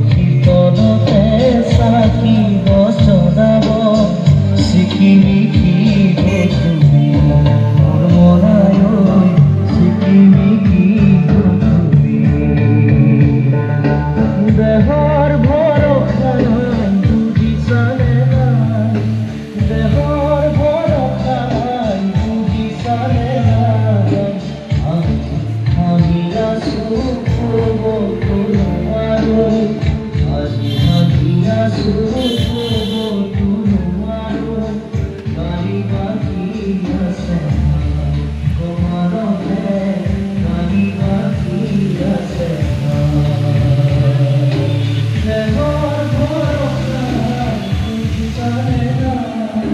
শীতলতে চাকি গছডাব চিকিমিকি গধূলি মোৰ মনাই ঐ চিকিমিকি গধূলি দেহৰ ভৰসা নাই বুজিছানে নাই দেহৰ ভৰসা নাই বুজিছানে নাই আমি আছোঁ ক'ব নোৱাৰো আজি ভাবি আছোঁ ক'ব নোৱাৰো গাড়ী বাকী আছে কমাৰতে গাড়ী বাকী আছে দেহৰ ভৰসা বুজিছানে নাই